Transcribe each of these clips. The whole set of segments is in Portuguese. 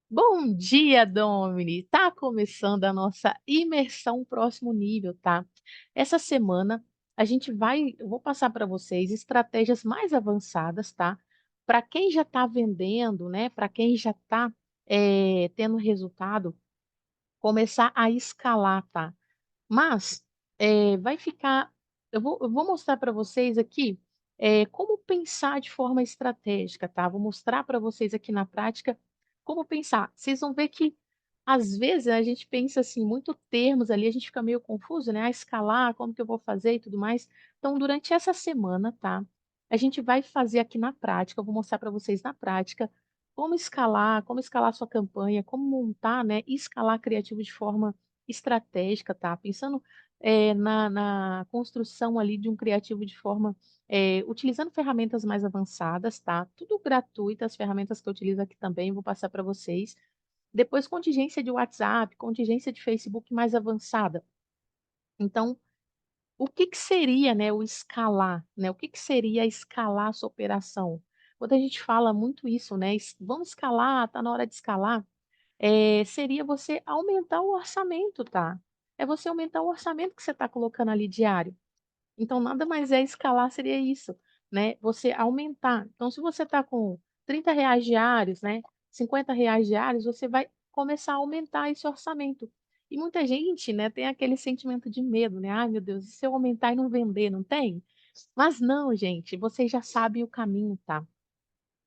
Bom dia, Domini! Tá começando a nossa imersão próximo nível, tá? Essa semana eu vou passar para vocês estratégias mais avançadas, tá? Para quem já está vendendo, né? Para quem já está tendo resultado, começar a escalar, tá? Mas, vai ficar eu vou mostrar para vocês aqui, como pensar de forma estratégica, tá. Vou mostrar para vocês aqui na prática como pensar. Vocês vão ver que, às vezes, a gente pensa, assim, muito termos ali, a gente fica meio confuso, né, escalar, como que eu vou fazer e tudo mais. Então, durante essa semana, tá, a gente vai fazer aqui na prática, eu vou mostrar para vocês na prática, como escalar sua campanha, como montar, né, e escalar criativo de forma estratégica, tá, pensando, na construção ali de um criativo de forma, utilizando ferramentas mais avançadas, tá, tudo gratuito, as ferramentas que eu utilizo aqui também, vou passar para vocês. Depois contingência de WhatsApp, contingência de Facebook mais avançada. Então, o que que seria, né, o escalar, né, o que que seria escalar a sua operação? Quando a gente fala muito isso, né, "Vamos escalar, tá na hora de escalar", seria você aumentar o orçamento, tá. É você aumentar o orçamento que você está colocando ali diário. Então nada mais é escalar, seria isso, né, você aumentar. Então se você está com R$ 30 diários, né, R$ 50 diários, você vai começar a aumentar esse orçamento. E muita gente, né, tem aquele sentimento de medo, né, "Ai meu Deus, e se eu aumentar e não vender", não tem? Mas não gente, vocês já sabem o caminho, tá.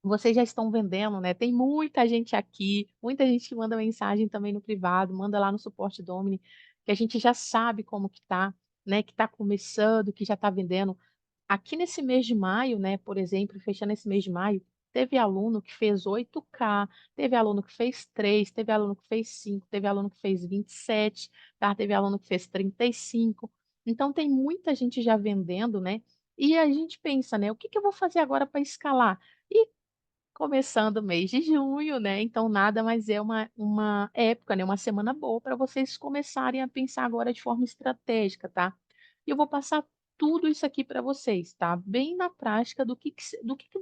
Vocês já estão vendendo, né, tem muita gente aqui, muita gente que manda mensagem também no privado, manda lá no suporte Domini, que a gente já sabe como que tá, né, que tá começando, que já tá vendendo. Aqui nesse mês de maio, né, por exemplo, fechando esse mês de maio, teve aluno que fez 8K, teve aluno que fez 3, teve aluno que fez 5, teve aluno que fez 27, tá, teve aluno que fez 35. Então tem muita gente já vendendo, né, e a gente pensa, né: "O que que eu vou fazer agora para escalar?" E começando o mês de junho, né, então nada mais é uma época, né, uma semana boa para vocês começarem a pensar agora de forma estratégica, tá. E eu vou passar tudo isso aqui para vocês, tá, bem na prática do que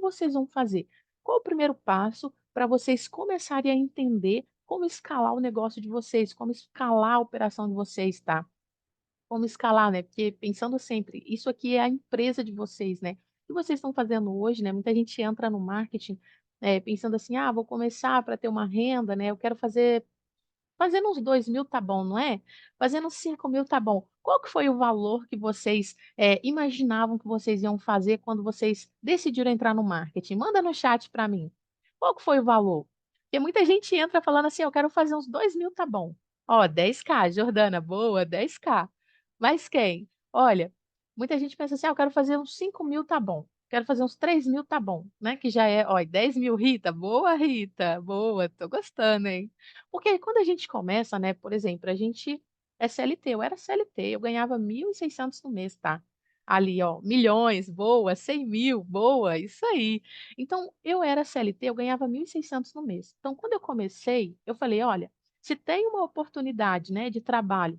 vocês vão fazer. Qual o primeiro passo para vocês começarem a entender como escalar o negócio de vocês, como escalar a operação de vocês, tá. Como escalar, né, porque pensando sempre, isso aqui é a empresa de vocês, né. O que vocês estão fazendo hoje, né, muita gente entra no marketing, pensando assim: "Ah, vou começar para ter uma renda, né, eu quero fazendo uns 2.000 tá bom, não é? Fazendo uns 5.000 tá bom". Qual que foi o valor que vocês, imaginavam que vocês iam fazer quando vocês decidiram entrar no marketing? Manda no chat para mim. Qual que foi o valor? Porque muita gente entra falando assim: "Eu quero fazer uns 2.000 tá bom". Ó, 10K, Jordana, boa, 10K. Mais quem? Olha, muita gente pensa assim: "Ah, eu quero fazer uns 5.000 tá bom, quero fazer uns 3.000 tá bom", né, que já é ó, 10.000 Rita, boa Rita, boa, tô gostando, hein. Porque quando a gente começa, né, por exemplo, a gente é CLT, eu era CLT, eu ganhava 1.600 no mês, tá. Ali ó, milhões, boa, 100.000, boa, isso aí. Então eu era CLT, eu ganhava 1.600 no mês. Então quando eu comecei, eu falei: "Olha, se tem uma oportunidade, né, de trabalho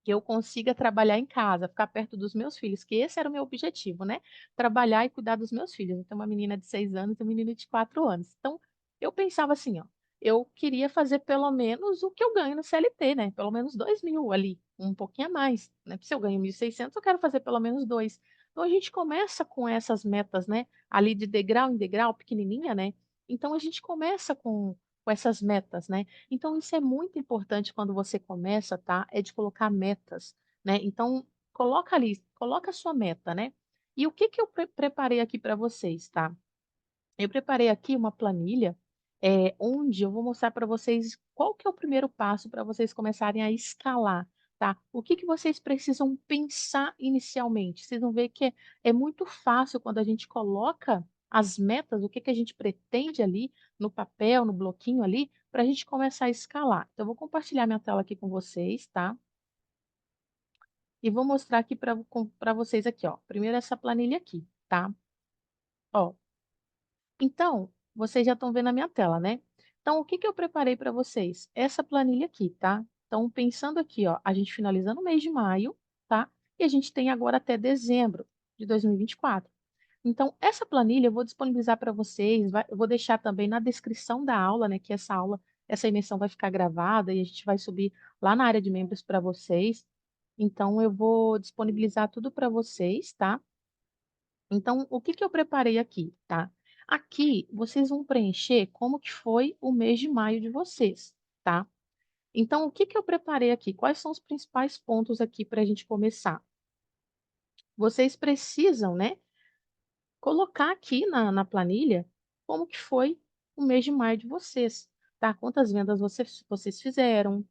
que eu consiga trabalhar em casa, ficar perto dos meus filhos", que esse era o meu objetivo, né, trabalhar e cuidar dos meus filhos. Eu tenho uma menina de 6 anos e um menino de 4 anos. Então, eu pensava assim, ó, eu queria fazer pelo menos o que eu ganho no CLT, né, pelo menos 2.000 ali, um pouquinho a mais, né, se eu ganho 1.600 eu quero fazer pelo menos 2. Então a gente começa com essas metas, né, ali de degrau em degrau, pequenininha, né, então a gente começa com essas metas, né. Então isso é muito importante quando você começa, tá, é de colocar metas, né, então coloca ali, coloca a sua meta, né. E o que que eu preparei aqui para vocês, tá. Eu preparei aqui uma planilha, onde eu vou mostrar para vocês qual que é o primeiro passo para vocês começarem a escalar, tá. O que que vocês precisam pensar inicialmente, vocês vão ver que é muito fácil quando a gente coloca as metas, o que que a gente pretende ali no papel, no bloquinho ali, para a gente começar a escalar. Então eu vou compartilhar minha tela aqui com vocês, tá. E vou mostrar aqui para vocês aqui, ó, primeiro essa planilha aqui, tá. Ó, então, vocês já estão vendo a minha tela, né. Então o que que eu preparei para vocês? Essa planilha aqui, tá. Então pensando aqui, ó, a gente finalizando o mês de maio, tá, e a gente tem agora até dezembro de 2024. Então essa planilha eu vou disponibilizar para vocês, eu vou deixar também na descrição da aula, né, que essa aula essa imersão vai ficar gravada e a gente vai subir lá na área de membros para vocês. Então eu vou disponibilizar tudo para vocês, tá? Então, o que que eu preparei aqui, tá? Aqui vocês vão preencher como que foi o mês de maio de vocês, tá? Então, o que que eu preparei aqui? Quais são os principais pontos aqui para a gente começar? Vocês precisam, né, colocar aqui na planilha como que foi o mês de maio de vocês, tá? Quantas vendas vocês fizeram,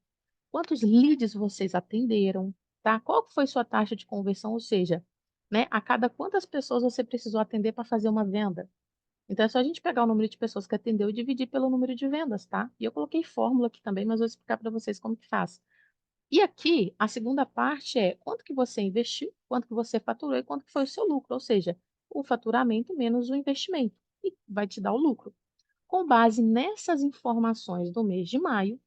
quantos leads vocês atenderam, tá? Qual que foi sua taxa de conversão, ou seja, né, a cada quantas pessoas você precisou atender para fazer uma venda. Então é só a gente pegar o número de pessoas que atendeu e dividir pelo número de vendas, tá? E eu coloquei fórmula aqui também, mas vou explicar para vocês como que faz. E aqui, a segunda parte é quanto que você investiu, quanto que você faturou e quanto que foi o seu lucro, ou seja, o faturamento menos o investimento, e vai te dar o lucro. Com base nessas informações do mês de maio,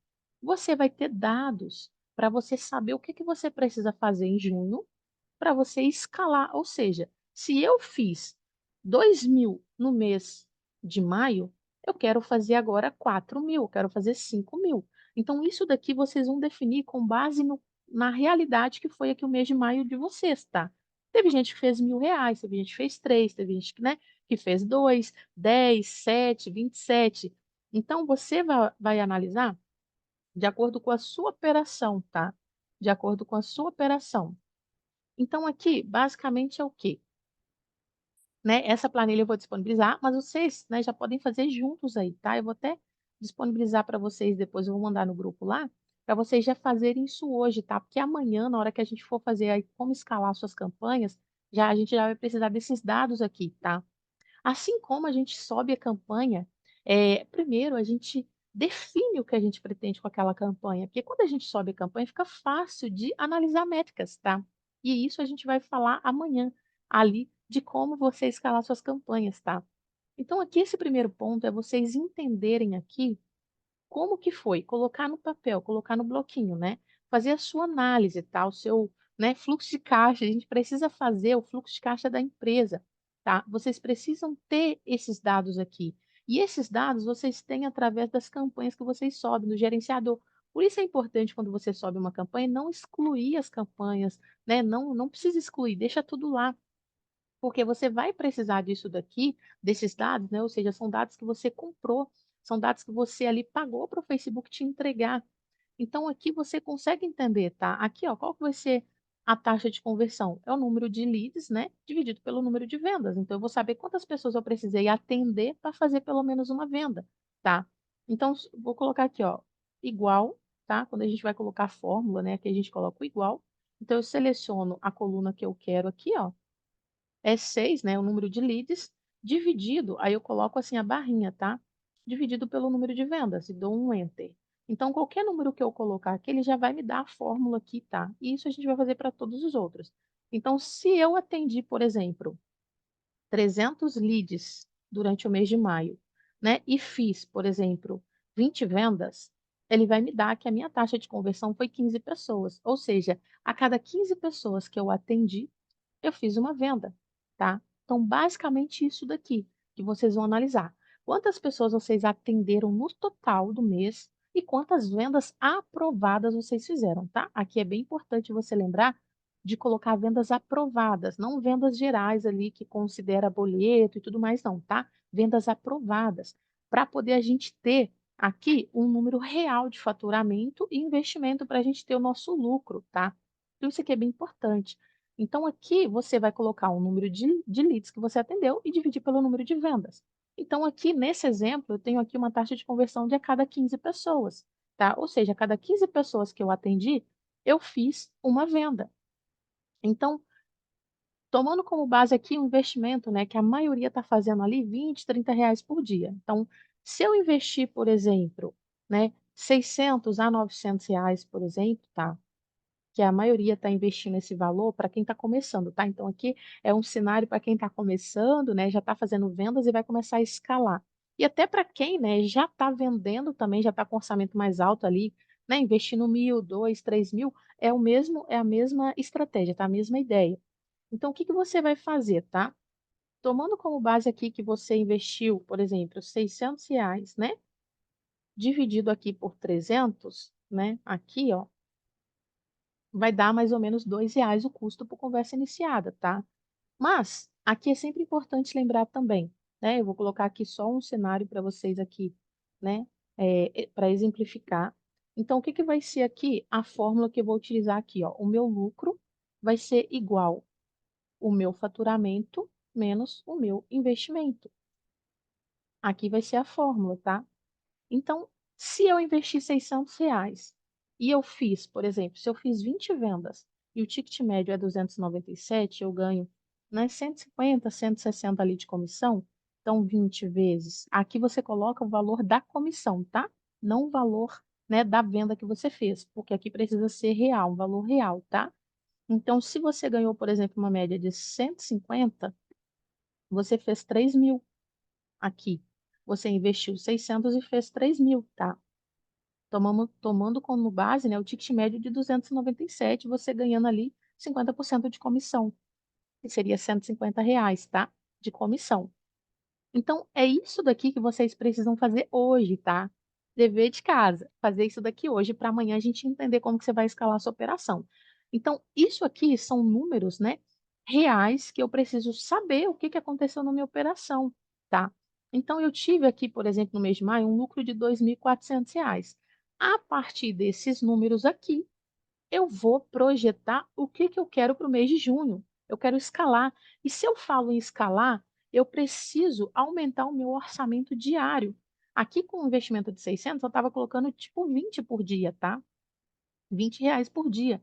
você vai ter dados para você saber o que que você precisa fazer em junho para você escalar. Ou seja, se eu fiz 2.000 no mês de maio, eu quero fazer agora 4.000, eu quero fazer 5.000. Então, isso daqui vocês vão definir com base na realidade que foi aqui o mês de maio de vocês, tá? Teve gente que fez R$ 1.000, teve gente que fez 3, teve gente que, né, que fez 2, 10, 7, 27. Então, você vai analisar de acordo com a sua operação, tá? De acordo com a sua operação. Então aqui, basicamente é o quê? Né, essa planilha eu vou disponibilizar, mas vocês, né, já podem fazer juntos aí, tá? Eu vou até disponibilizar para vocês depois, eu vou mandar no grupo lá, para vocês já fazerem isso hoje, tá? Porque amanhã, na hora que a gente for fazer aí como escalar suas campanhas, a gente já vai precisar desses dados aqui, tá? Assim como a gente sobe a campanha, primeiro a gente define o que a gente pretende com aquela campanha, porque quando a gente sobe a campanha fica fácil de analisar métricas, tá? E isso a gente vai falar amanhã, ali, de como você escalar suas campanhas, tá? Então aqui esse primeiro ponto é vocês entenderem aqui como que foi? Colocar no papel, colocar no bloquinho, né, fazer a sua análise, tá, o seu, né, fluxo de caixa, a gente precisa fazer o fluxo de caixa da empresa, tá. Vocês precisam ter esses dados aqui. E esses dados vocês têm através das campanhas que vocês sobem no gerenciador. Por isso é importante quando você sobe uma campanha não excluir as campanhas, né, não precisa excluir, deixa tudo lá. Porque você vai precisar disso daqui, desses dados, né, ou seja, são dados que você comprou, são dados que você ali pagou para o Facebook te entregar. Então aqui você consegue entender, tá? Aqui, ó, qual que vai ser a taxa de conversão? É o número de leads, né, dividido pelo número de vendas. Então eu vou saber quantas pessoas eu precisei atender para fazer pelo menos uma venda, tá? Então vou colocar aqui, ó, igual, tá? Quando a gente vai colocar a fórmula, né, aqui a gente coloca o igual. Então eu seleciono a coluna que eu quero aqui, ó, é 6, né, o número de leads, dividido, aí eu coloco assim a barrinha, tá? Dividido pelo número de vendas e dou um enter. Então, qualquer número que eu colocar aqui, ele já vai me dar a fórmula aqui, tá? E isso a gente vai fazer para todos os outros. Então, se eu atendi, por exemplo, 300 leads durante o mês de maio, né, e fiz, por exemplo, 20 vendas, ele vai me dar que a minha taxa de conversão foi 15 pessoas. Ou seja, a cada 15 pessoas que eu atendi, eu fiz uma venda, tá? Então, basicamente isso daqui que vocês vão analisar. Quantas pessoas vocês atenderam no total do mês e quantas vendas aprovadas vocês fizeram, tá? Aqui é bem importante você lembrar de colocar vendas aprovadas, não vendas gerais ali que considera boleto e tudo mais não, tá? Vendas aprovadas, para poder a gente ter aqui um número real de faturamento e investimento para a gente ter o nosso lucro, tá? Então isso aqui é bem importante. Então aqui você vai colocar o número de leads que você atendeu e dividir pelo número de vendas. Então aqui nesse exemplo eu tenho aqui uma taxa de conversão de a cada 15 pessoas, tá? Ou seja, a cada 15 pessoas que eu atendi, eu fiz uma venda. Então, tomando como base aqui o investimento, né, que a maioria está fazendo ali 20, R$ 30 por dia. Então, se eu investir, por exemplo, né, 600 a R$ 900, por exemplo, tá? Que a maioria está investindo esse valor para quem está começando, tá? Então aqui é um cenário para quem está começando, né, já está fazendo vendas e vai começar a escalar. E até para quem, né, já está vendendo também, já está com orçamento mais alto ali, né, investindo 1.000, 2, 3.000, é a mesma estratégia, tá? A mesma ideia. Então o que que você vai fazer, tá? Tomando como base aqui que você investiu, por exemplo, R$ 600, né? dividido aqui por 300, né, aqui ó, vai dar mais ou menos R$ 2 o custo por conversa iniciada, tá? Mas, aqui é sempre importante lembrar também, né, eu vou colocar aqui só um cenário para vocês aqui, né, para exemplificar. Então o que que vai ser aqui a fórmula que eu vou utilizar aqui, ó, o meu lucro vai ser igual o meu faturamento menos o meu investimento. Aqui vai ser a fórmula, tá? Então, se eu investir R$ 600 e eu fiz, por exemplo, se eu fiz 20 vendas e o ticket médio é 297, eu ganho, né, 150, 160 ali de comissão, então 20 vezes. Aqui você coloca o valor da comissão, tá? Não o valor, né, da venda que você fez, porque aqui precisa ser real, um valor real, tá? Então, se você ganhou, por exemplo, uma média de 150, você fez 3.000 aqui. Você investiu 600 e fez 3.000, tá? Tomando como base, né, o ticket médio de 297, você ganhando ali 50% de comissão, que seria R$ 150, tá? De comissão. Então, é isso daqui que vocês precisam fazer hoje, tá? Dever de casa, fazer isso daqui hoje para amanhã a gente entender como que você vai escalar a sua operação. Então, isso aqui são números, né, reais que eu preciso saber o que que aconteceu na minha operação, tá? Então, eu tive aqui, por exemplo, no mês de maio, um lucro de R$ 2.400. A partir desses números aqui, eu vou projetar o que que eu quero para o mês de junho. Eu quero escalar. E se eu falo em escalar, eu preciso aumentar o meu orçamento diário. Aqui com o investimento de 600, eu estava colocando tipo 20 por dia, tá? R$ 20 por dia.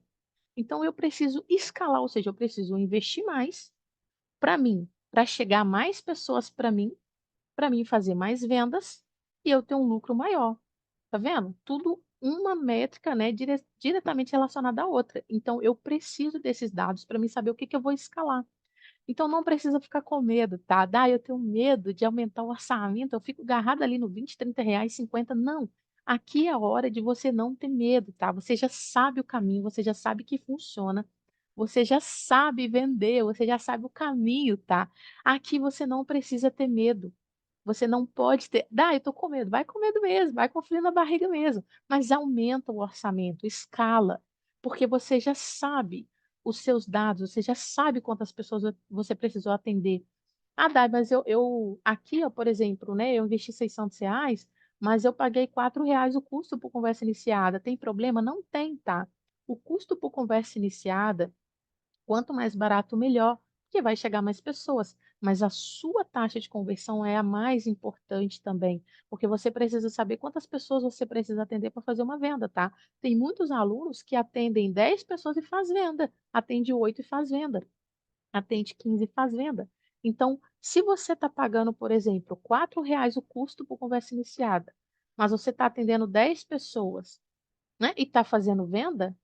Então eu preciso escalar, ou seja, eu preciso investir mais para mim, para chegar mais pessoas para mim fazer mais vendas e eu ter um lucro maior. Tá vendo? Tudo uma métrica, né, diretamente relacionada à outra. Então, eu preciso desses dados para mim saber o que que eu vou escalar. Então, não precisa ficar com medo, tá? "Ah, eu tenho medo de aumentar o orçamento, eu fico agarrada ali no 20, R$ 30, 50". Não, aqui é a hora de você não ter medo, tá? Você já sabe o caminho, você já sabe que funciona, você já sabe vender, você já sabe o caminho, tá? Aqui você não precisa ter medo. Você não pode ter: "Ah, eu tô com medo", vai com medo mesmo, vai com frio na barriga mesmo, mas aumenta o orçamento, escala, porque você já sabe os seus dados, você já sabe quantas pessoas você precisou atender. "Ah, Dai, mas eu aqui, ó, por exemplo, né, eu investi R$ 600, mas eu paguei R$ 4 o custo por conversa iniciada, tem problema?". Não tem, tá. O custo por conversa iniciada, quanto mais barato, melhor, porque vai chegar mais pessoas. Mas a sua taxa de conversão é a mais importante também, porque você precisa saber quantas pessoas você precisa atender para fazer uma venda, tá? Tem muitos alunos que atendem 10 pessoas e faz venda, atende 8 e faz venda, atende 15 e faz venda. Então, se você está pagando, por exemplo, R$ 4 o custo por conversa iniciada, mas você está atendendo 10 pessoas, né, e está fazendo venda,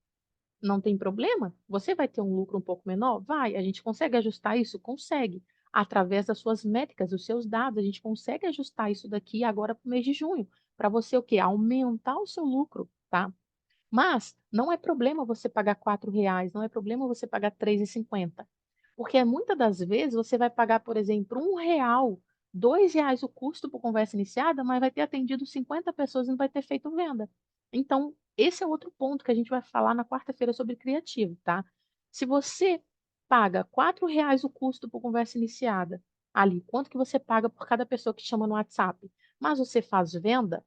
não tem problema? Você vai ter um lucro um pouco menor? Vai. A gente consegue ajustar isso? Consegue. Através das suas métricas, dos seus dados, a gente consegue ajustar isso daqui agora para o mês de junho, para você o quê? Aumentar o seu lucro, tá? Mas não é problema você pagar R$ 4, não é problema você pagar 3,50, porque muitas das vezes você vai pagar, por exemplo, R$ 1, R$ 2 o custo por conversa iniciada, mas vai ter atendido 50 pessoas e não vai ter feito venda. Então, esse é outro ponto que a gente vai falar na quarta-feira sobre criativo, tá? Se você paga R$ 4 o custo por conversa iniciada, ali, quanto que você paga por cada pessoa que chama no WhatsApp, mas você faz venda,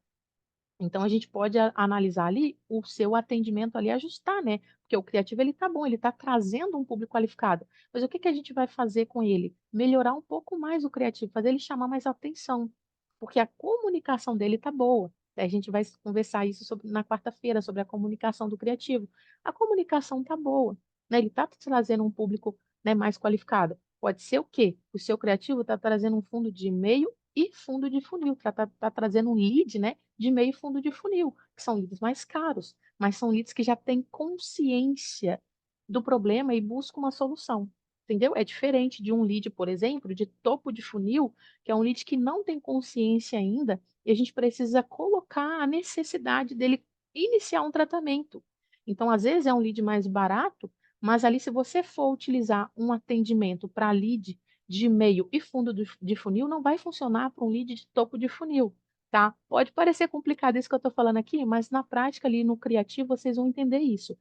então a gente pode analisar ali o seu atendimento ali, ajustar, né, porque o criativo ele tá bom, ele tá trazendo um público qualificado, mas o que que a gente vai fazer com ele? Melhorar um pouco mais o criativo, fazer ele chamar mais atenção, porque a comunicação dele tá boa. A gente vai conversar isso na quarta-feira, sobre a comunicação do criativo. A comunicação tá boa, né, ele tá trazendo um público, né, mais qualificado. Pode ser o quê? O seu criativo tá trazendo um fundo de e-mail e fundo de funil, tá trazendo um lead, né, de meio fundo de funil, que são leads mais caros, mas são leads que já têm consciência do problema e buscam uma solução, entendeu? É diferente de um lead, por exemplo, de topo de funil, que é um lead que não tem consciência ainda, e a gente precisa colocar a necessidade dele iniciar um tratamento. Então, às vezes é um lead mais barato, mas ali se você for utilizar um atendimento para lead de meio e fundo de funil, não vai funcionar para um lead de topo de funil. tá? Pode parecer complicado isso que eu estou falando aqui, mas na prática ali no criativo vocês vão entender isso.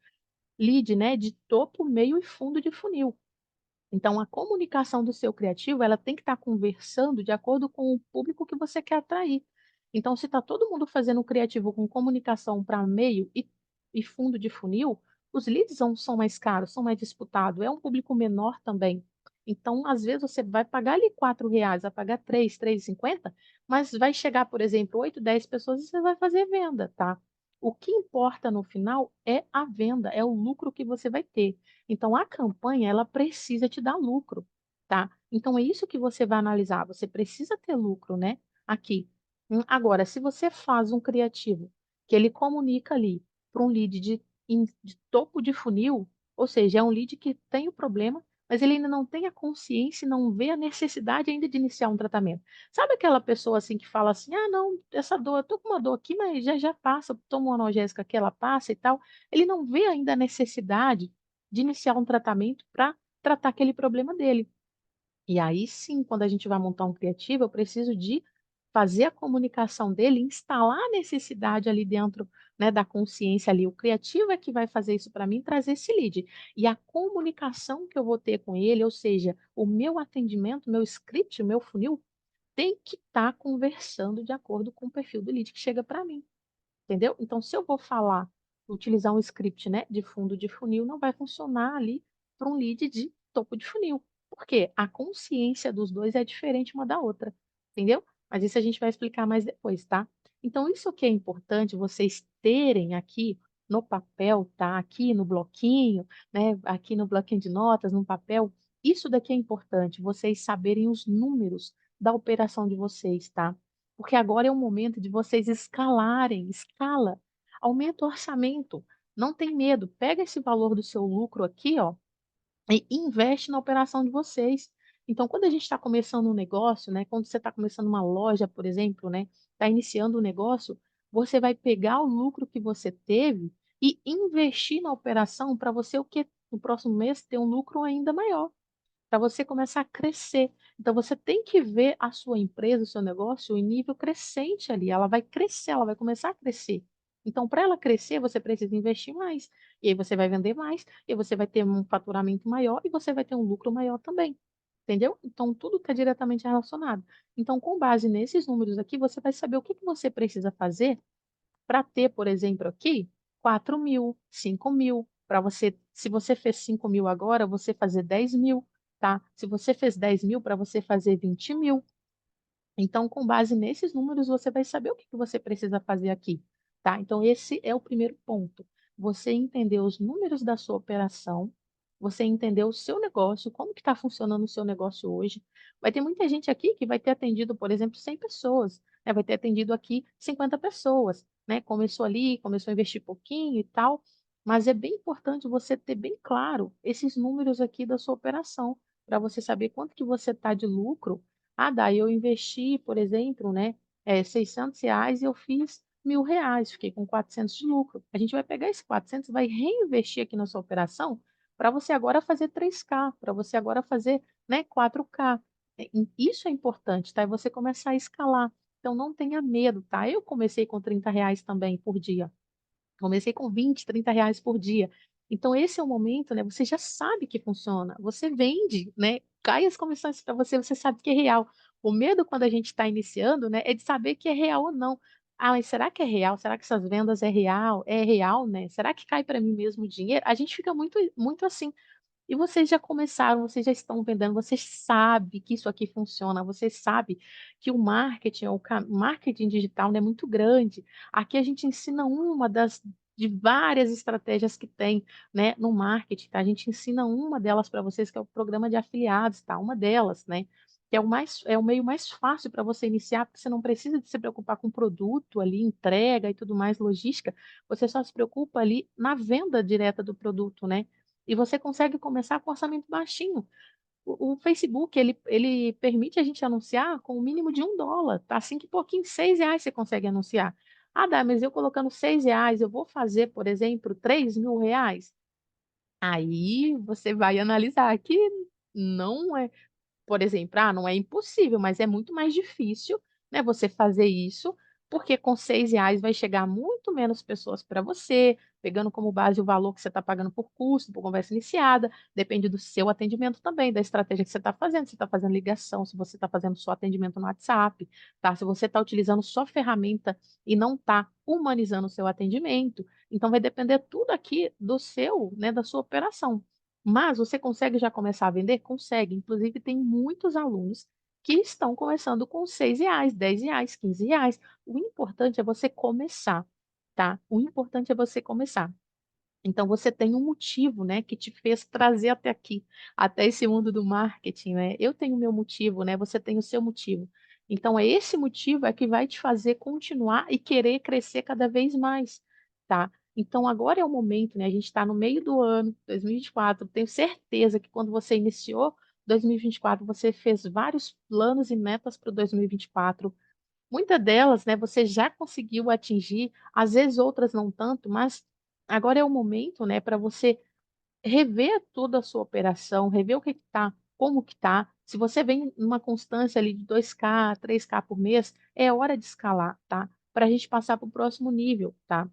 Lead, né, de topo, meio e fundo de funil. Então a comunicação do seu criativo, ela tem que estar conversando de acordo com o público que você quer atrair. Então se está todo mundo fazendo um criativo com comunicação para meio e fundo de funil, os leads são mais caros, são mais disputados, é um público menor também. Então, às vezes, você vai pagar ali R$ 4, vai pagar 3, 3,50, mas vai chegar, por exemplo, 8, 10 pessoas e você vai fazer venda, tá? O que importa no final é a venda, é o lucro que você vai ter. Então a campanha, ela precisa te dar lucro, tá. Então é isso que você vai analisar, você precisa ter lucro, né, aqui. Agora se você faz um criativo, que ele comunica ali para um lead de topo de funil, ou seja, é um lead que tem o problema, mas ele ainda não tem a consciência e não vê a necessidade ainda de iniciar um tratamento. Sabe aquela pessoa, assim, que fala assim: "Ah não, essa dor eu tô com uma dor aqui, mas já passa, eu tomo um analgésico aqui, ela passa e tal". Ele não vê ainda a necessidade de iniciar um tratamento para tratar aquele problema dele. E aí sim, quando a gente vai montar um criativo, eu preciso de fazer a comunicação dele, instalar a necessidade ali dentro, né, da consciência ali. O criativo é que vai fazer isso para mim, trazer esse lead. E a comunicação que eu vou ter com ele, ou seja, o meu atendimento, meu script, o meu funil, tem que estar conversando de acordo com o perfil do lead que chega para mim. Entendeu? Então, se eu vou falar, utilizar um script, né, de fundo de funil, não vai funcionar ali para um lead de topo de funil. Por quê? A consciência dos 2 é diferente uma da outra, entendeu? Mas isso a gente vai explicar mais depois, tá? Então, isso que é importante vocês terem aqui no papel, tá? Aqui no bloquinho, né? Aqui no bloquinho de notas, no papel. Isso daqui é importante, vocês saberem os números da operação de vocês, tá? Porque agora é o momento de vocês escalarem, escala, aumenta o orçamento, não tem medo, pega esse valor do seu lucro aqui, ó, e investe na operação de vocês. Então, quando a gente está começando um negócio, né, quando você está começando uma loja, por exemplo, né, está iniciando um negócio, você vai pegar o lucro que você teve e investir na operação para você o que no próximo mês ter um lucro ainda maior para você começar a crescer. Então você tem que ver a sua empresa, o seu negócio em nível crescente ali, ela vai crescer, ela vai começar a crescer. Então para ela crescer, você precisa investir mais, e aí você vai vender mais, e aí você vai ter um faturamento maior e você vai ter um lucro maior também, entendeu? Então tudo está diretamente relacionado. Então com base nesses números aqui, você vai saber o que que você precisa fazer para ter, por exemplo, aqui, 4.000, 5.000, para você se você fez 5.000 agora, você fazer 10.000, tá. Se você fez 10.000, para você fazer 20.000. Então, com base nesses números, você vai saber o que que você precisa fazer aqui, tá? Então, esse é o primeiro ponto. Você entender os números da sua operação, você entender o seu negócio, como que está funcionando o seu negócio hoje. Vai ter muita gente aqui que vai ter atendido, por exemplo, 100 pessoas, né? Vai ter atendido aqui 50 pessoas, né? Começou ali, começou a investir pouquinho e tal, mas é bem importante você ter bem claro esses números aqui da sua operação, para você saber quanto que você está de lucro. Ah, daí eu investi, por exemplo, né, R$ 600 e eu fiz R$ 1.000, fiquei com 400 de lucro. A gente vai pegar esse 400 e vai reinvestir aqui na sua operação para você agora fazer 3K, para você agora fazer, né, 4K. Isso é importante, tá? É você começar a escalar. Então não tenha medo, tá? Eu comecei com R$ 30 também por dia. Comecei com 20, R$ 30 por dia. Então esse é o momento, né, você já sabe que funciona, você vende, né, cai as comissões para você, você sabe que é real. O medo quando a gente está iniciando, né, é de saber que é real ou não. "Ah, mas será que é real? Será que essas vendas é real? É real, né? Será que cai para mim mesmo o dinheiro?" A gente fica muito assim. E vocês já começaram, vocês já estão vendendo, você sabe que isso aqui funciona, você sabe que o marketing, marketing digital, né, é muito grande. Aqui a gente ensina uma das de várias estratégias que tem, né, no marketing, tá? A gente ensina uma delas para vocês, que é o programa de afiliados, tá? Uma delas, né, que é o meio mais fácil para você iniciar, porque você não precisa de se preocupar com produto ali, entrega e tudo mais, logística, você só se preocupa ali na venda direta do produto, né? E você consegue começar com orçamento baixinho. O Facebook, ele permite a gente anunciar com o mínimo de $1, tá, assim que pouquinho, R$ 6 você consegue anunciar. "Ah, Dá, mas eu colocando R$ 6 eu vou fazer, por exemplo, R$ 3.000?" Aí você vai analisar que não é, por exemplo, não é impossível, mas é muito mais difícil, né, você fazer isso porque com R$ 6 vai chegar muito menos pessoas para você, pegando como base o valor que você está pagando por custo, por conversa iniciada, depende do seu atendimento também, da estratégia que você está fazendo, se você está fazendo ligação, se você está fazendo só atendimento no WhatsApp, tá? Se você está utilizando só ferramenta e não está humanizando o seu atendimento, então vai depender tudo aqui do seu, né, da sua operação. Mas você consegue já começar a vender? Consegue. Inclusive, tem muitos alunos que estão começando com R$ 6, R$ 10, R$ 15. O importante é você começar, tá? O importante é você começar. Então você tem um motivo, né, que te fez trazer até aqui, até esse mundo do marketing, né. Eu tenho o meu motivo, né, você tem o seu motivo. Então é esse motivo é que vai te fazer continuar e querer crescer cada vez mais, tá. Então agora é o momento, né, a gente está no meio do ano, 2024, tenho certeza que quando você iniciou 2024, você fez vários planos e metas para o 2024. Muita delas, né, você já conseguiu atingir, às vezes outras não tanto, mas agora é o momento, né, para você rever toda a sua operação, rever o que está, como que está. Se você vem numa constância ali de 2K, 3K por mês, é hora de escalar, tá? Para a gente passar para o próximo nível, tá?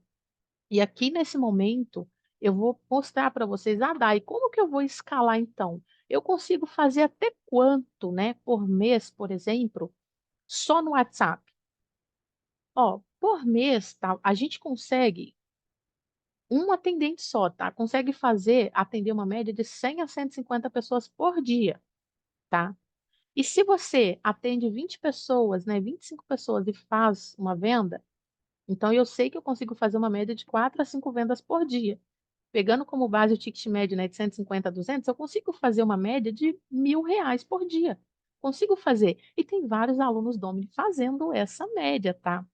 E aqui nesse momento, eu vou mostrar para vocês, Dai, como que eu vou escalar então? Eu consigo fazer até quanto, né, por mês, por exemplo, só no WhatsApp? Ó, por mês, tá, a gente consegue um atendente só, tá, consegue atender uma média de 100 a 150 pessoas por dia, tá. E se você atende 20 pessoas, né, 25 pessoas e faz uma venda, então eu sei que eu consigo fazer uma média de 4 a 5 vendas por dia. Pegando como base o ticket médio, né, de 150 a 200, eu consigo fazer uma média de R$ 1.000 por dia. Consigo fazer. E tem vários alunos Domini fazendo essa média, tá.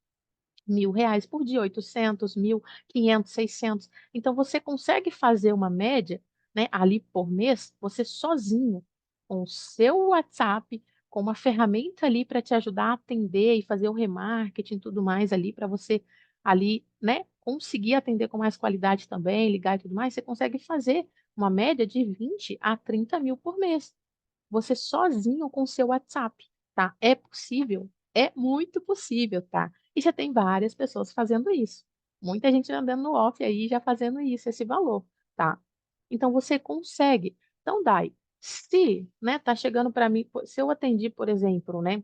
R$ 1.000 por dia, 800, 1.000, 500, 600. Então você consegue fazer uma média, né, ali por mês, você sozinho, com o seu WhatsApp, com uma ferramenta ali para te ajudar a atender e fazer o remarketing e tudo mais ali para você ali, né, conseguir atender com mais qualidade também, ligar e tudo mais, você consegue fazer uma média de 20 a 30 mil por mês. Você sozinho com o seu WhatsApp, tá. É possível, é muito possível, tá. E já tem várias pessoas fazendo isso. Muita gente andando no off aí já fazendo isso, esse valor, tá. Então você consegue. Então Dai, se, né, tá chegando para mim se eu atendi, por exemplo, né,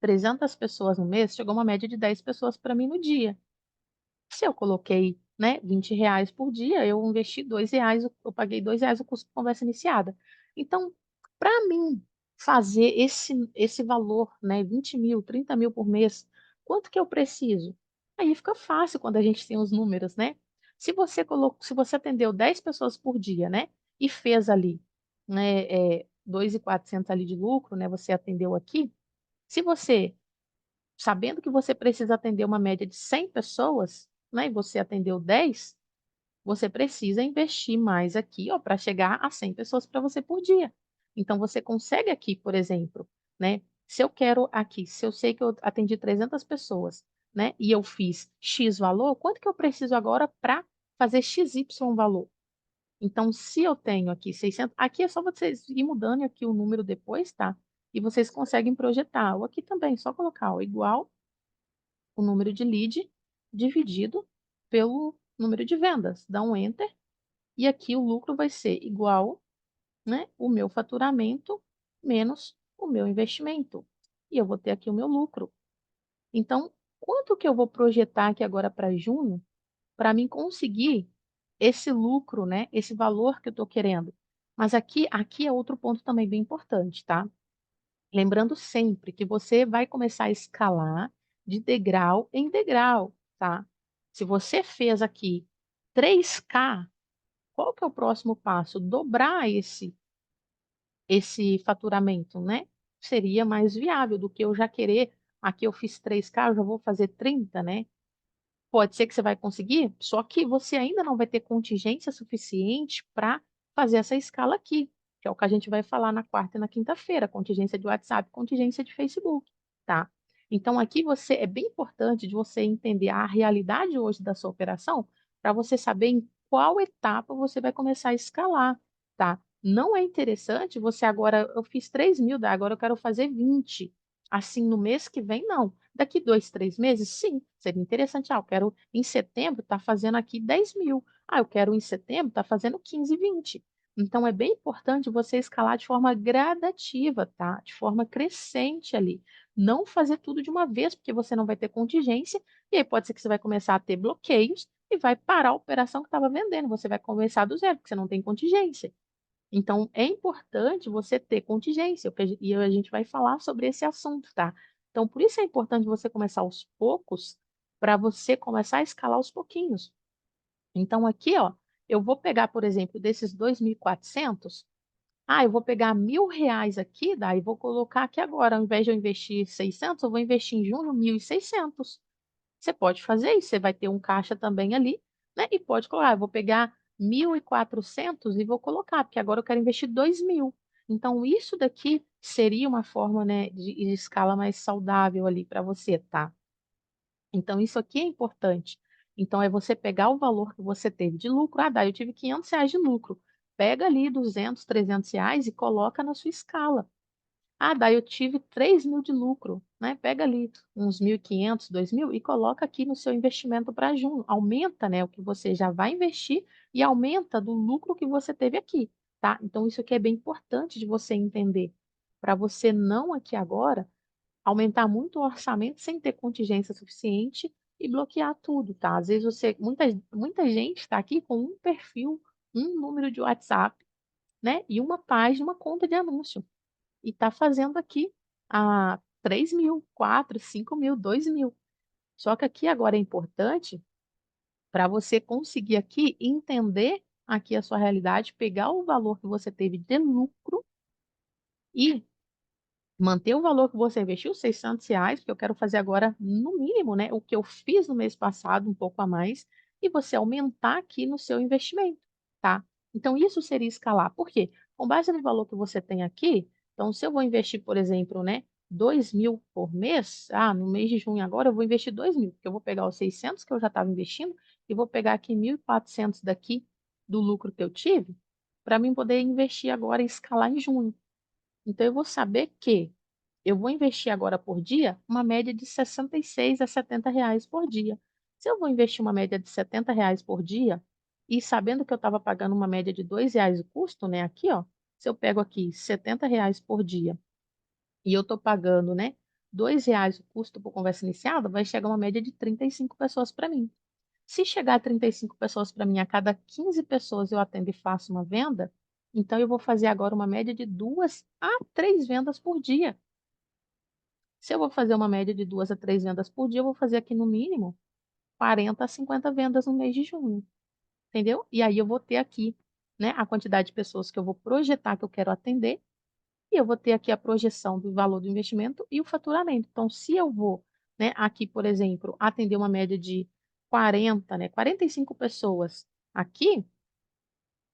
300 pessoas no mês, chegou uma média de 10 pessoas para mim no dia. Se eu coloquei, né, R$ 20 por dia, eu investi R$ 2, eu paguei R$ 2 o custo de conversa iniciada. Então, para mim fazer esse valor, né, 20 mil, 30 mil por mês, quanto que eu preciso? Aí fica fácil quando a gente tem os números, né. Se você atendeu 10 pessoas por dia, né, e fez ali, né, 2.400 ali de lucro, né, você atendeu aqui, se você sabendo que você precisa atender uma média de 100 pessoas, né, e você atendeu 10, você precisa investir mais aqui, ó, para chegar a 100 pessoas para você por dia. Então você consegue aqui, por exemplo, né, se eu quero aqui, se eu sei que eu atendi 300 pessoas, né, e eu fiz "X" valor, quanto que eu preciso agora para fazer "XY" valor? Então se eu tenho aqui 600, aqui é só vocês ir mudando aqui o número depois, tá, e vocês conseguem projetar. Ou aqui também, só colocar, ó, igual o número de lead dividido pelo número de vendas. Dá um enter e aqui o lucro vai ser igual, né, o meu faturamento menos o meu investimento. E eu vou ter aqui o meu lucro. Então, quanto que eu vou projetar aqui agora para junho, para mim conseguir esse lucro, né, esse valor que eu estou querendo? Mas aqui é outro ponto também bem importante, tá? Lembrando sempre que você vai começar a escalar de degrau em degrau, tá. Se você fez aqui 3K, qual que é o próximo passo? Dobrar esse faturamento, né. Seria mais viável do que eu já querer aqui eu fiz 3K, eu já vou fazer 30, né. Pode ser que você vai conseguir, só que você ainda não vai ter contingência suficiente para fazer essa escala aqui, que é o que a gente vai falar na quarta e na quinta-feira, contingência de WhatsApp, contingência de Facebook, tá. Então aqui é bem importante de você entender a realidade hoje da sua operação, para você saber em qual etapa você vai começar a escalar, tá. Não é interessante você agora eu fiz 3.000, agora eu quero fazer 20. Assim, no mês que vem, não. Daqui 2, 3 meses, sim, seria interessante. Ah, eu quero em setembro estar fazendo aqui 10.000. Ah, eu quero em setembro estar fazendo 15, 20. Então é bem importante você escalar de forma gradativa, tá? De forma crescente ali. Não fazer tudo de uma vez, porque você não vai ter contingência, e aí pode ser que você vai começar a ter bloqueios e vai parar a operação que estava vendendo. Você vai começar do zero, porque você não tem contingência. Então, é importante você ter contingência, o que e a gente vai falar sobre esse assunto, tá? Então, por isso é importante você começar aos poucos, para você começar a escalar aos pouquinhos. Então, aqui, ó, eu vou pegar, por exemplo, desses 2.400, eu vou pegar R$ 1.000 aqui, daí vou colocar aqui agora, ao invés de eu investir 600, eu vou investir em junho 1.600. Você pode fazer isso, você vai ter um caixa também ali, né, e pode colocar: "Eu vou pegar 1.400 e vou colocar, porque agora eu quero investir 2.000". Então isso daqui seria uma forma, né, de escala mais saudável ali para você, tá. Então isso aqui é importante. Então é você pegar o valor que você teve de lucro: "Ah, eu tive R$ 500 de lucro". Pega ali 200, R$ 300 e coloca na sua escala. Daí eu tive 3.000 de lucro, né, pega ali uns 1.500, 2.000 e coloca aqui no seu investimento para junho, aumenta, né, o que você já vai investir e aumenta do lucro que você teve aqui, tá. Então isso aqui é bem importante de você entender, para você não aqui agora aumentar muito o orçamento sem ter contingência suficiente e bloquear tudo, tá. Às vezes muita gente está aqui com um perfil, um número de WhatsApp, né, e uma página, uma conta de anúncio. E está fazendo aqui 3.000, 4, 5.000, 2.000. Só que aqui agora é importante para você conseguir aqui entender aqui a sua realidade, pegar o valor que você teve de lucro e manter o valor que você investiu, R$ 600, porque eu quero fazer agora no mínimo, né, o que eu fiz no mês passado, um pouco a mais, e você aumentar aqui no seu investimento, tá. Então isso seria escalar. Por quê? Com base no valor que você tem aqui, então se eu vou investir, por exemplo, né, 2.000 por mês, no mês de junho agora eu vou investir 2.000, porque eu vou pegar os 600 que eu já estava investindo e vou pegar aqui 1.400 daqui do lucro que eu tive, para mim poder investir agora e escalar em junho. Então eu vou saber que eu vou investir agora por dia uma média de 66 a R$ 70 por dia. Se eu vou investir uma média de R$ 70 por dia, e sabendo que eu estava pagando uma média de R$ 2 o custo, né, aqui ó, se eu pego aqui R$ 70 por dia, e eu estou pagando, né, R$ 2 o custo por conversa iniciada, vai chegar uma média de 35 pessoas para mim. Se chegar a 35 pessoas para mim, a cada 15 pessoas eu atendo e faço uma venda, então eu vou fazer agora uma média de 2 a 3 vendas por dia. Se eu vou fazer uma média de 2 a 3 vendas por dia, eu vou fazer aqui no mínimo 40 a 50 vendas no mês de junho, entendeu? E aí eu vou ter aqui, né, a quantidade de pessoas que eu vou projetar que eu quero atender, e eu vou ter aqui a projeção do valor do investimento e o faturamento. Então, se eu vou, né, aqui, por exemplo, atender uma média de 40, né, 45 pessoas aqui,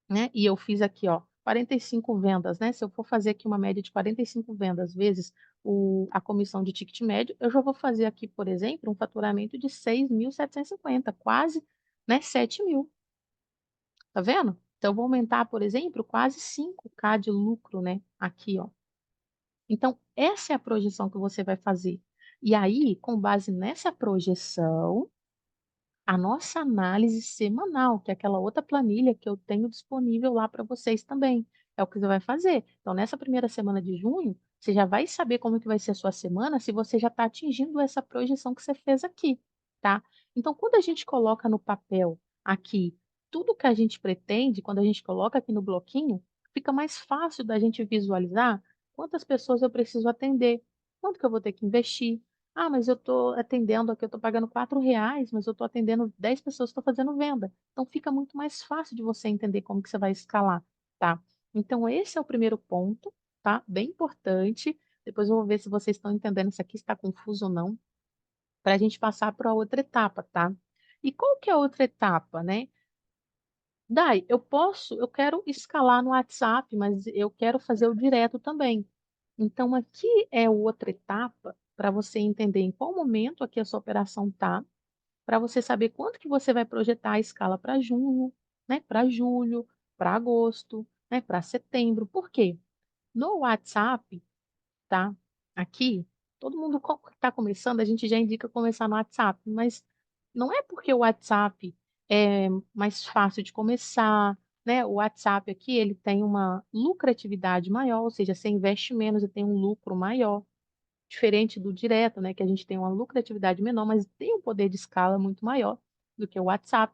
né, e eu fiz aqui, ó, 45 vendas, né, se eu for fazer aqui uma média de 45 vendas vezes a comissão de ticket médio, eu já vou fazer aqui, por exemplo, um faturamento de 6.750, quase, né, 7.000, tá vendo? Então eu vou aumentar, por exemplo, quase 5K de lucro, né, aqui, ó. Então essa é a projeção que você vai fazer. E aí, com base nessa projeção, a nossa análise semanal, que é aquela outra planilha que eu tenho disponível lá para vocês também. É o que você vai fazer. Então, nessa primeira semana de junho, você já vai saber como que vai ser a sua semana, se você já está atingindo essa projeção que você fez aqui, tá? Então, quando a gente coloca no papel aqui tudo que a gente pretende, quando a gente coloca aqui no bloquinho, fica mais fácil da gente visualizar quantas pessoas eu preciso atender, quanto que eu vou ter que investir. Mas eu estou atendendo aqui, eu estou pagando R$ 4, mas eu estou atendendo 10 pessoas, estou fazendo venda. Então fica muito mais fácil de você entender como que você vai escalar, tá. Então esse é o primeiro ponto, tá, bem importante. Depois eu vou ver se vocês estão entendendo isso aqui, se está confuso ou não, para a gente passar para a outra etapa, tá. E qual que é a outra etapa, né? Dai, eu quero escalar no WhatsApp, mas eu quero fazer o direto também. Então aqui é outra etapa para você entender em qual momento aqui a sua operação está, para você saber quanto que você vai projetar a escala para junho, né, para julho, para agosto, né, para setembro. Por quê? No WhatsApp, tá? Aqui. Todo mundo que está começando, a gente já indica começar no WhatsApp, mas não é porque o WhatsApp é mais fácil de começar, né, o WhatsApp aqui ele tem uma lucratividade maior, ou seja, você investe menos e tem um lucro maior, diferente do direto, né, que a gente tem uma lucratividade menor, mas tem um poder de escala muito maior do que o WhatsApp.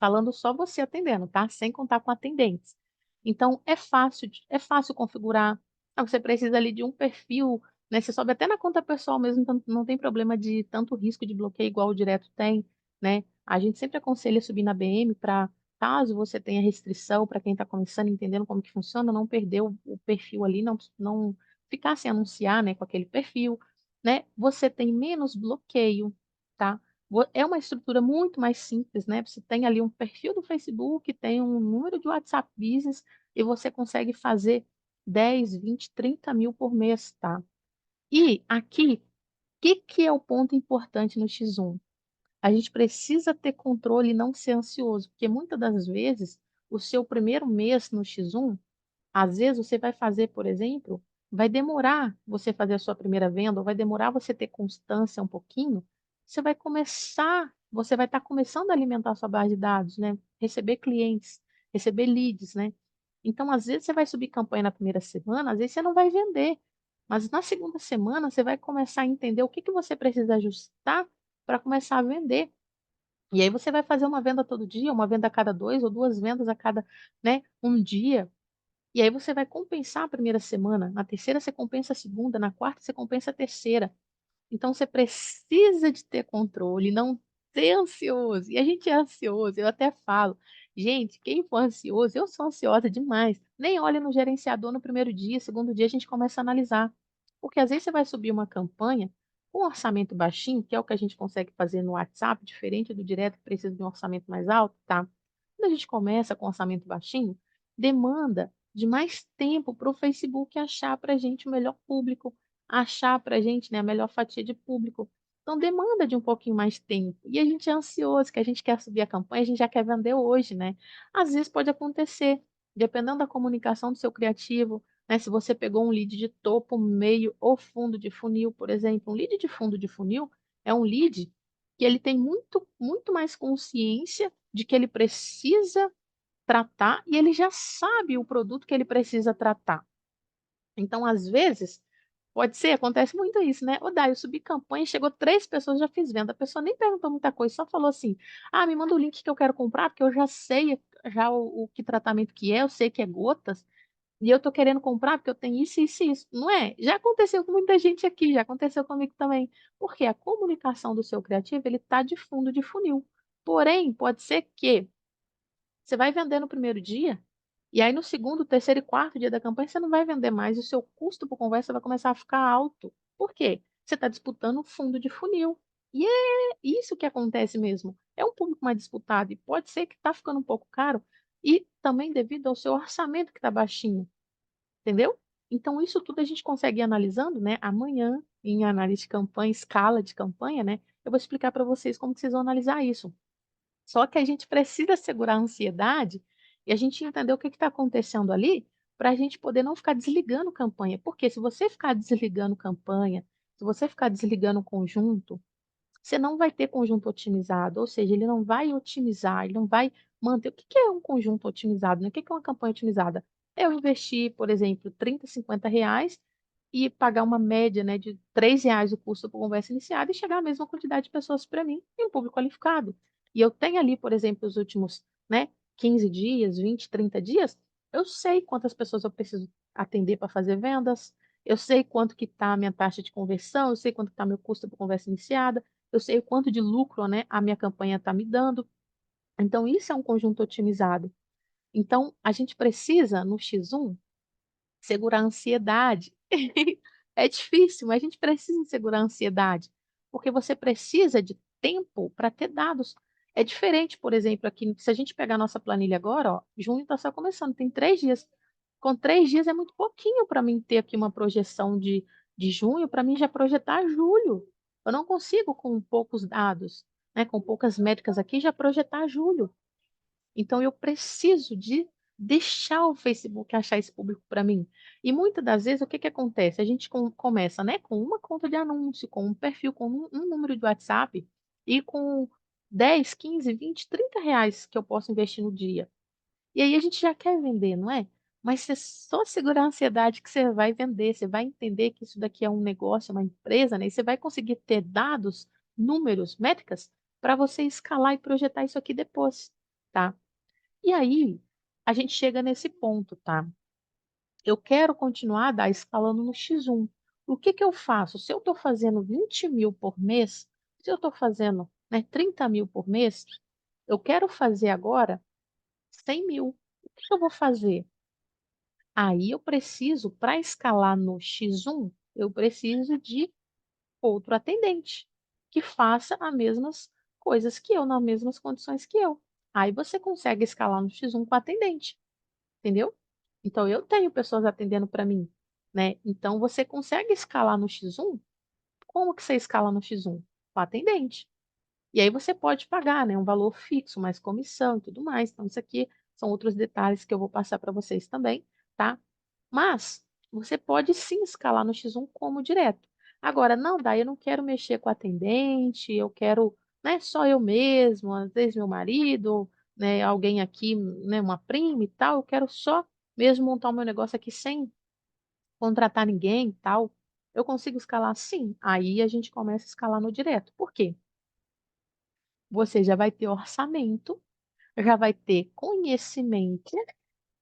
Falando só você atendendo, tá, sem contar com atendentes. Então é fácil configurar. Você precisa ali de um perfil, né, você sobe até na conta pessoal mesmo, então não tem problema de tanto risco de bloqueio igual o direto tem, né. A gente sempre aconselha subir na BM para caso você tenha restrição, para quem está começando, entendendo como que funciona, não perder o perfil ali, não ficar sem anunciar, né, com aquele perfil, né. Você tem menos bloqueio, tá. É uma estrutura muito mais simples, né, você tem ali um perfil do Facebook, tem um número de WhatsApp Business e você consegue fazer 10, 20, 30 mil por mês, tá. E aqui, o que é o ponto importante no X1? A gente precisa ter controle e não ser ansioso, porque muitas das vezes o seu primeiro mês no X1 às vezes você vai fazer, por exemplo, vai demorar você fazer a sua primeira venda, ou vai demorar você ter constância um pouquinho, você vai estar começando a alimentar a sua base de dados, né, receber clientes, receber leads, né. Então, às vezes, você vai subir campanha na primeira semana, às vezes você não vai vender, mas na segunda semana você vai começar a entender o que que você precisa ajustar para começar a vender. E aí você vai fazer uma venda todo dia, uma venda a cada 2 ou 2 vendas a cada, né, um dia. E aí você vai compensar a primeira semana, na terceira você compensa a segunda, na quarta você compensa a terceira. Então você precisa de ter controle, não ser ansioso. E a gente é ansioso, eu até falo: "Gente, quem for ansioso", eu sou ansiosa demais, nem olha no gerenciador no primeiro dia, segundo dia a gente começa a analisar. Porque às vezes você vai subir uma campanha com orçamento baixinho, que é o que a gente consegue fazer no WhatsApp, diferente do direto que precisa de um orçamento mais alto, tá. Quando a gente começa com orçamento baixinho, demanda de mais tempo para o Facebook achar para a gente o melhor público, achar para a gente, né, a melhor fatia de público. Então demanda de um pouquinho mais tempo. E a gente é ansioso, que a gente quer subir a campanha, a gente já quer vender hoje, né. Às vezes pode acontecer, dependendo da comunicação do seu criativo, né, se você pegou um lead de topo, meio ou fundo de funil, por exemplo, um lead de fundo de funil é um lead que ele tem muito mais consciência de que ele precisa tratar e ele já sabe o produto que ele precisa tratar. Então, às vezes, pode ser, acontece muito isso, né: "Ô Dai, eu subi campanha, chegou 3 pessoas, já fiz venda". A pessoa nem perguntou muita coisa, só falou assim: "Ah, me manda o link que eu quero comprar, porque eu já sei já o que tratamento que é, eu sei que é gotas, e eu tô querendo comprar porque eu tenho isso, isso e isso". Não é? Já aconteceu com muita gente aqui, já aconteceu comigo também. Porque a comunicação do seu criativo, ele tá de fundo de funil. Porém, pode ser que você vai vender no primeiro dia, e aí no segundo, terceiro e quarto dia da campanha você não vai vender mais, o seu custo por conversa vai começar a ficar alto. Por quê? Você está disputando o fundo de funil. E é isso que acontece mesmo. É um público mais disputado e pode ser que está ficando um pouco caro, e também devido ao seu orçamento que está baixinho, entendeu? Então isso tudo a gente consegue ir analisando, né, amanhã em análise de campanha, escala de campanha, né, eu vou explicar para vocês como que vocês vão analisar isso. Só que a gente precisa segurar a ansiedade e a gente entender o que está acontecendo ali, para a gente poder não ficar desligando campanha. Porque se você ficar desligando campanha, se você ficar desligando conjunto, você não vai ter conjunto otimizado, ou seja, ele não vai otimizar, ele não vai manter. O que que é um conjunto otimizado, né? O que que é uma campanha otimizada? Eu investir, por exemplo, 30, R$ 50 e pagar uma média, né, de R$ 3 o custo por conversa iniciada e chegar à mesma quantidade de pessoas para mim e um público qualificado. E eu tenho ali, por exemplo, os últimos, né, 15 dias, 20, 30 dias, eu sei quantas pessoas eu preciso atender para fazer vendas, eu sei quanto que está a minha taxa de conversão, eu sei quanto está meu custo por conversa iniciada, eu sei o quanto de lucro, né, a minha campanha está me dando. Então isso é um conjunto otimizado. Então a gente precisa, no X1, segurar a ansiedade. É difícil, mas a gente precisa segurar a ansiedade, porque você precisa de tempo para ter dados. É diferente, por exemplo, aqui, se a gente pegar a nossa planilha agora, ó, junho está só começando, tem 3 dias. Com 3 dias é muito pouquinho para mim ter aqui uma projeção de junho, para mim já projetar julho. Eu não consigo com poucos dados, né, com poucas métricas aqui, já projetar julho. Então eu preciso de deixar o Facebook achar esse público para mim. E muitas das vezes o que que acontece? A gente começa, né, com uma conta de anúncio, com um perfil, com um número de WhatsApp e com 10, 15, 20, R$ 30 que eu posso investir no dia. E aí a gente já quer vender, não é? Mas você só segurar a ansiedade que você vai vender, você vai entender que isso daqui é um negócio, é uma empresa, né, e você vai conseguir ter dados, números, métricas, para você escalar e projetar isso aqui depois, tá? E aí, a gente chega nesse ponto, tá? Eu quero continuar a dar escalando no X1. O que que eu faço? Se eu estou fazendo 20.000 por mês, se eu estou fazendo, né, 30.000 por mês, eu quero fazer agora 100.000. O que que eu vou fazer? Aí eu preciso, para escalar no X1, eu preciso de outro atendente que faça as mesmas coisas que eu, nas mesmas condições que eu. Aí você consegue escalar no X1 com atendente. Entendeu? Então eu tenho pessoas atendendo para mim, né, então você consegue escalar no X1, como que você escala no X1? Com atendente. E aí você pode pagar, né, um valor fixo, mais comissão e tudo mais, então isso aqui são outros detalhes que eu vou passar para vocês também, tá. Mas você pode sim escalar no X1 como direto. Agora não dá, eu não quero mexer com atendente, eu quero, né, só eu mesmo, às vezes meu marido, né, alguém aqui, né, uma prima e tal, eu quero só mesmo montar o meu negócio aqui sem contratar ninguém e tal. Eu consigo escalar? Sim. Aí a gente começa a escalar no direto. Por quê? Você já vai ter orçamento, já vai ter conhecimento,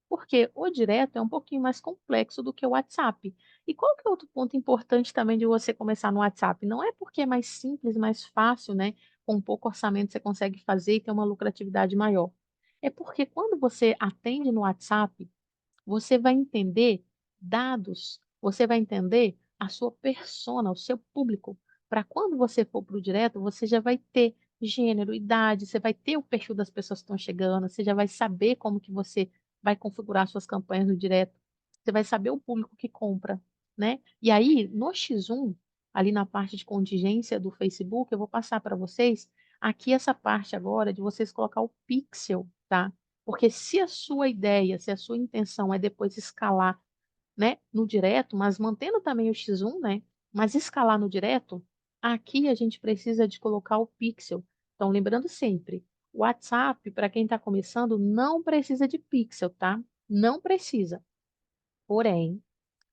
porque o direto é um pouquinho mais complexo do que o WhatsApp. E qual que é outro ponto importante também de você começar no WhatsApp? Não é porque é mais simples, mais fácil, né? Com pouco orçamento você consegue fazer e ter uma lucratividade maior. É porque quando você atende no WhatsApp, você vai entender dados, você vai entender a sua persona, o seu público. Para quando você for para o direto, você já vai ter gênero, idade, você vai ter o perfil das pessoas que estão chegando, você já vai saber como que você vai configurar suas campanhas no direto, você vai saber o público que compra, né? E aí, no X1, ali na parte de contingência do Facebook, eu vou passar para vocês aqui essa parte agora de vocês colocar o pixel, tá? Porque se a sua ideia, se a sua intenção é depois escalar, né, no direto, mas mantendo também o X1, né, mas escalar no direto, aqui a gente precisa de colocar o pixel. Então, lembrando sempre, o WhatsApp, para quem está começando, não precisa de pixel, tá? Não precisa. Porém,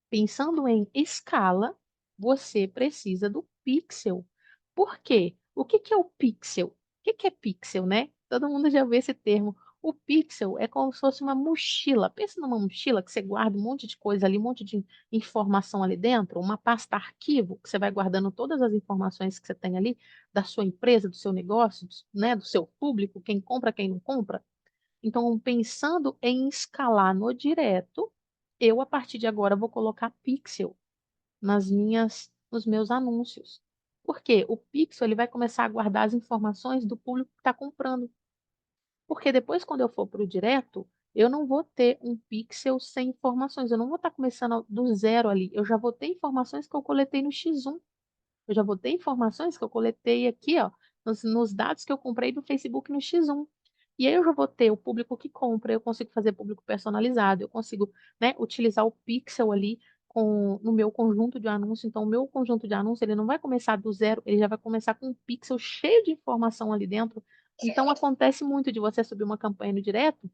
pensando em escala, você precisa do pixel. Por quê? O que que é o pixel? O que que é pixel, né? Todo mundo já ouviu esse termo. O pixel é como se fosse uma mochila. Pensa numa mochila que você guarda um monte de coisa ali, um monte de informação ali dentro, uma pasta arquivo, que você vai guardando todas as informações que você tem ali da sua empresa, do seu negócio, né, do seu público, quem compra, quem não compra. Então, pensando em escalar no direto, eu a partir de agora vou colocar pixel nos meus anúncios. Por quê? O pixel ele vai começar a guardar as informações do público que está comprando. Porque depois, quando eu for para o direto, eu não vou ter um pixel sem informações. Eu não vou estar começando do zero ali. Eu já vou ter informações que eu coletei no X1. Eu já vou ter informações que eu coletei aqui, ó, nos dados que eu comprei do Facebook no X1. E aí eu já vou ter o público que compra, eu consigo fazer público personalizado, eu consigo, né, utilizar o pixel ali no meu conjunto de anúncio. Então, o meu conjunto de anúncio, ele não vai começar do zero, ele já vai começar com um pixel cheio de informação ali dentro. Então, acontece muito de você subir uma campanha no direto,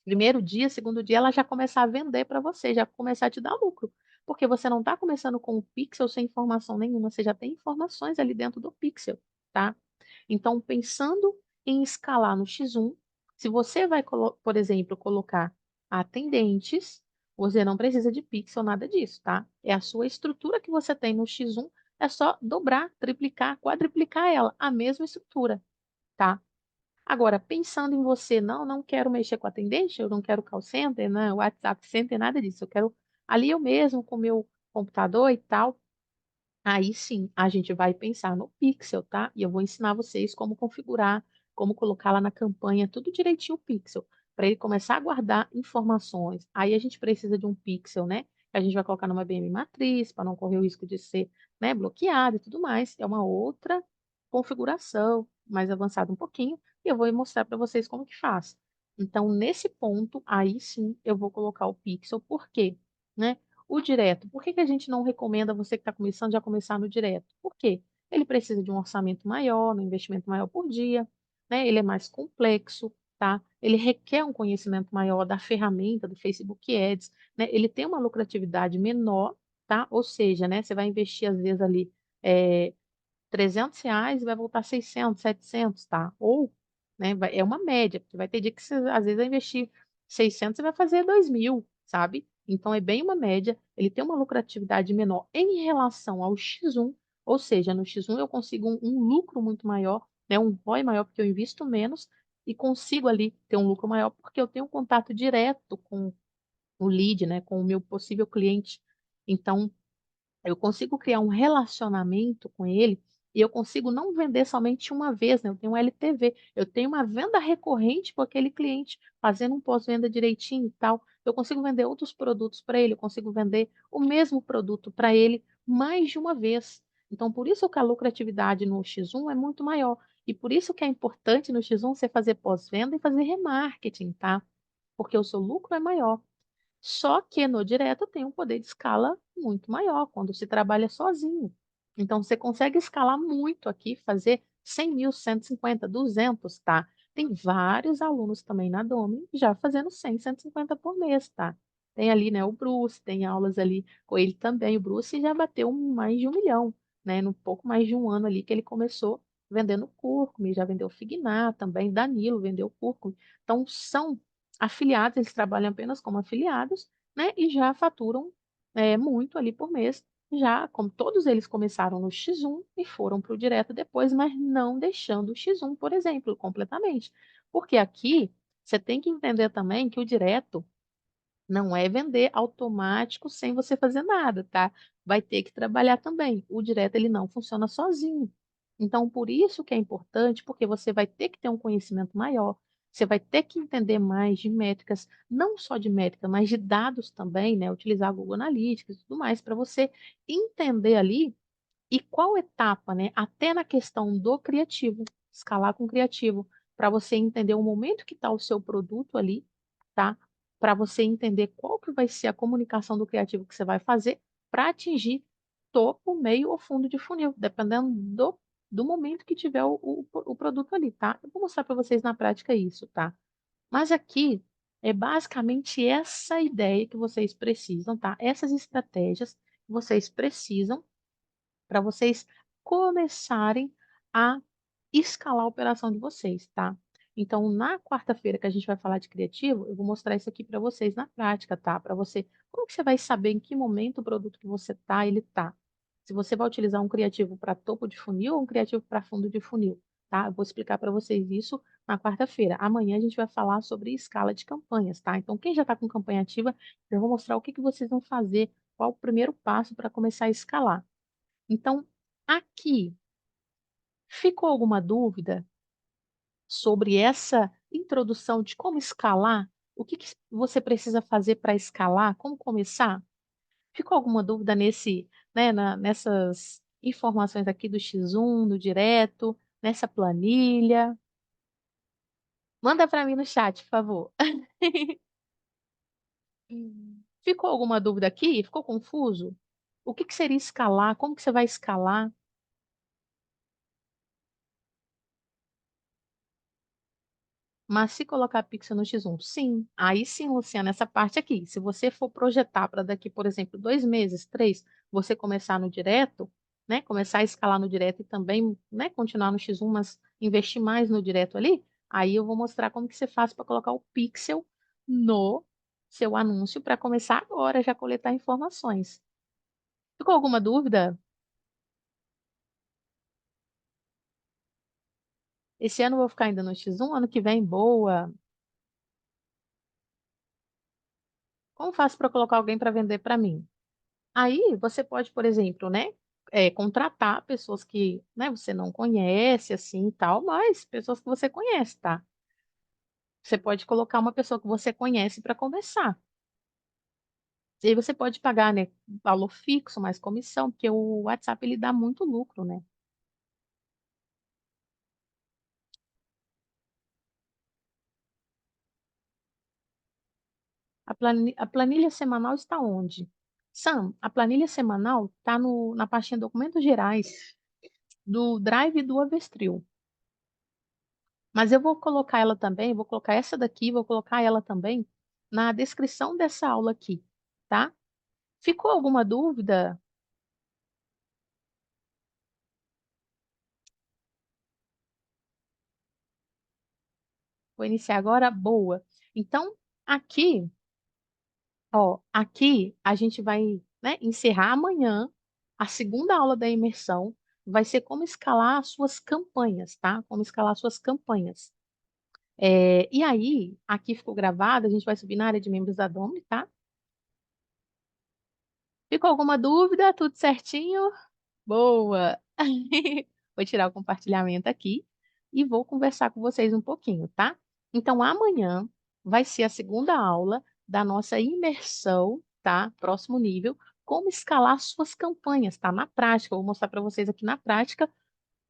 primeiro dia, segundo dia, ela já começar a vender para você, já começar a te dar lucro. Porque você não está começando com o pixel sem informação nenhuma, você já tem informações ali dentro do pixel, tá? Então, pensando em escalar no X1, se você vai, por exemplo, colocar atendentes, você não precisa de pixel, nada disso, tá? É a sua estrutura que você tem no X1, é só dobrar, triplicar, quadriplicar ela, a mesma estrutura, tá? Agora, pensando em você, não, não quero mexer com atendente, eu não quero call center, né, WhatsApp center, nada disso. Eu quero ali eu mesmo com o meu computador e tal. Aí sim, a gente vai pensar no pixel, tá? E eu vou ensinar vocês como configurar, como colocar lá na campanha, tudo direitinho o pixel, para ele começar a guardar informações. Aí a gente precisa de um pixel, né? Que a gente vai colocar numa BM matriz, para não correr o risco de ser, né, bloqueado e tudo mais. É uma outra configuração, mais avançada um pouquinho, e eu vou mostrar para vocês como que faz. Então, nesse ponto, aí sim eu vou colocar o pixel, por quê? Né? O direto, por que que a gente não recomenda você que está começando já começar no direto? Por quê? Ele precisa de um orçamento maior, um investimento maior por dia, né? Ele é mais complexo, tá? Ele requer um conhecimento maior da ferramenta do Facebook Ads, né? Ele tem uma lucratividade menor, tá? Ou seja, né? Você vai investir às vezes ali eh, R$ 300 e vai voltar 600, 700, tá? Ou, né, é uma média, porque vai ter dia que você às vezes vai investir 600 e vai fazer 2.000, sabe? Então é bem uma média, ele tem uma lucratividade menor em relação ao X1, ou seja, no X1 eu consigo um lucro muito maior, né, um ROI maior, porque eu invisto menos e consigo ali ter um lucro maior, porque eu tenho um contato direto com o lead, né, com o meu possível cliente. Então eu consigo criar um relacionamento com ele e eu consigo não vender somente uma vez, né, eu tenho um LTV, eu tenho uma venda recorrente com aquele cliente, fazendo um pós-venda direitinho e tal. Eu consigo vender outros produtos para ele, eu consigo vender o mesmo produto para ele mais de uma vez. Então, por isso que a lucratividade no X1 é muito maior. E por isso que é importante no X1 você fazer pós-venda e fazer remarketing, tá? Porque o seu lucro é maior. Só que no direto tem um poder de escala muito maior, quando se trabalha sozinho. Então você consegue escalar muito aqui, fazer 100.000, 150, 200, tá? Tem vários alunos também na Domi já fazendo 100, 150 por mês, tá? Tem ali, né, o Bruce, tem aulas ali com ele também. O Bruce já bateu mais de 1 milhão, né? No pouco mais de um ano ali que ele começou vendendo cúrcuma, e já vendeu Fignar também, Danilo vendeu cúrcuma. Então são afiliados, eles trabalham apenas como afiliados, né, e já faturam, muito ali por mês, já como todos eles começaram no X1 e foram para o direto depois, mas não deixando o X1, por exemplo, completamente. Porque aqui você tem que entender também que o direto não é vender automático sem você fazer nada, tá? Vai ter que trabalhar também. O direto ele não funciona sozinho. Então, por isso que é importante, porque você vai ter que ter um conhecimento maior, você vai ter que entender mais de métricas, não só de métrica, mas de dados também, né? Utilizar Google Analytics e tudo mais, para você entender ali e qual etapa, né? Até na questão do criativo, escalar com criativo, para você entender o momento que está o seu produto ali, tá? Para você entender qual que vai ser a comunicação do criativo que você vai fazer para atingir topo, meio ou fundo de funil, dependendo do momento que tiver o produto ali, tá? Eu vou mostrar para vocês na prática isso, tá? Mas aqui é basicamente essa ideia que vocês precisam, tá? Essas estratégias que vocês precisam para vocês começarem a escalar a operação de vocês, tá? Então, na quarta-feira que a gente vai falar de criativo, eu vou mostrar isso aqui para vocês na prática, tá? Para você, como que você vai saber em que momento o produto que você tá, ele tá? Se você vai utilizar um criativo para topo de funil ou um criativo para fundo de funil, tá? Eu vou explicar para vocês isso na quarta-feira. Amanhã a gente vai falar sobre escala de campanhas, tá? Então, quem já está com campanha ativa, eu vou mostrar o que que vocês vão fazer, qual o primeiro passo para começar a escalar. Então, aqui, ficou alguma dúvida sobre essa introdução de como escalar? O que que você precisa fazer para escalar? Como começar? Ficou alguma dúvida nessas informações aqui do X1, do direto, nessa planilha? Manda para mim no chat, por favor. Ficou alguma dúvida aqui? Ficou confuso? O que que seria escalar? Como que você vai escalar? Mas se colocar pixel no X1, sim. Aí sim, Luciana, essa parte aqui. Se você for projetar para daqui, por exemplo, 2 meses, 3, você começar no direto, né? Começar a escalar no direto e também, né, continuar no X1, mas investir mais no direto ali, aí eu vou mostrar como que você faz para colocar o pixel no seu anúncio para começar agora já a coletar informações. Ficou alguma dúvida? Esse ano eu vou ficar ainda no X1, ano que vem, boa. Como faço para colocar alguém para vender para mim? Aí você pode, por exemplo, né, contratar pessoas que, né, você não conhece, assim, e tal, mas pessoas que você conhece, tá? Você pode colocar uma pessoa que você conhece para conversar. E aí você pode pagar, né, valor fixo mais comissão, porque o WhatsApp ele dá muito lucro, né? A planilha semanal está onde? Sam, a planilha semanal está na pastinha documentos gerais do Drive do Avestril. Mas eu vou colocar ela também, vou colocar essa daqui, vou colocar ela também na descrição dessa aula aqui, tá? Ficou alguma dúvida? Vou iniciar agora? Boa. Então, aqui, ó, aqui a gente vai, né, encerrar amanhã a segunda aula da imersão. Vai ser como escalar as suas campanhas, tá? Como escalar as suas campanhas. E aí, aqui ficou gravado, a gente vai subir na área de membros da Domini, tá? Ficou alguma dúvida? Tudo certinho? Boa! Vou tirar o compartilhamento aqui e vou conversar com vocês um pouquinho, tá? Então, amanhã vai ser a segunda aula da nossa imersão, tá? Próximo nível, como escalar suas campanhas, tá? Na prática, eu vou mostrar para vocês aqui na prática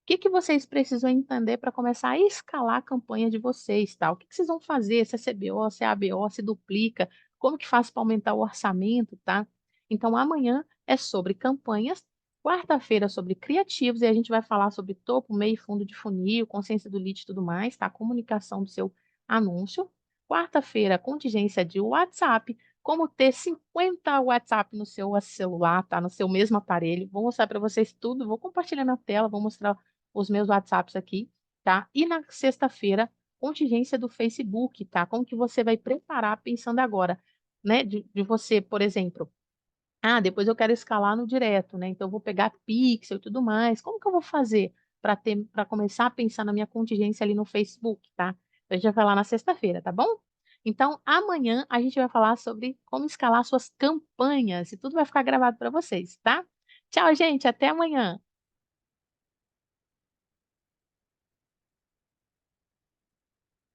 que vocês precisam entender para começar a escalar a campanha de vocês, tá? O que vocês vão fazer, se é CBO, se é ABO, se duplica, como que faz para aumentar o orçamento, tá? Então, amanhã é sobre campanhas, quarta-feira sobre criativos, e a gente vai falar sobre topo, meio e fundo de funil, consciência do lead e tudo mais, tá? Comunicação do seu anúncio. Quarta-feira, contingência de WhatsApp, como ter 50 WhatsApp no seu celular, tá? No seu mesmo aparelho. Vou mostrar para vocês tudo, vou compartilhar na tela, vou mostrar os meus WhatsApps aqui, tá? E na sexta-feira, contingência do Facebook, tá? Como que você vai preparar pensando agora, né? De você, por exemplo, depois eu quero escalar no direto, né? Então eu vou pegar pixel e tudo mais. Como que eu vou fazer para começar a pensar na minha contingência ali no Facebook, tá? A gente vai falar na sexta-feira, tá bom? Então, amanhã a gente vai falar sobre como escalar suas campanhas e tudo vai ficar gravado para vocês, tá? Tchau, gente, até amanhã.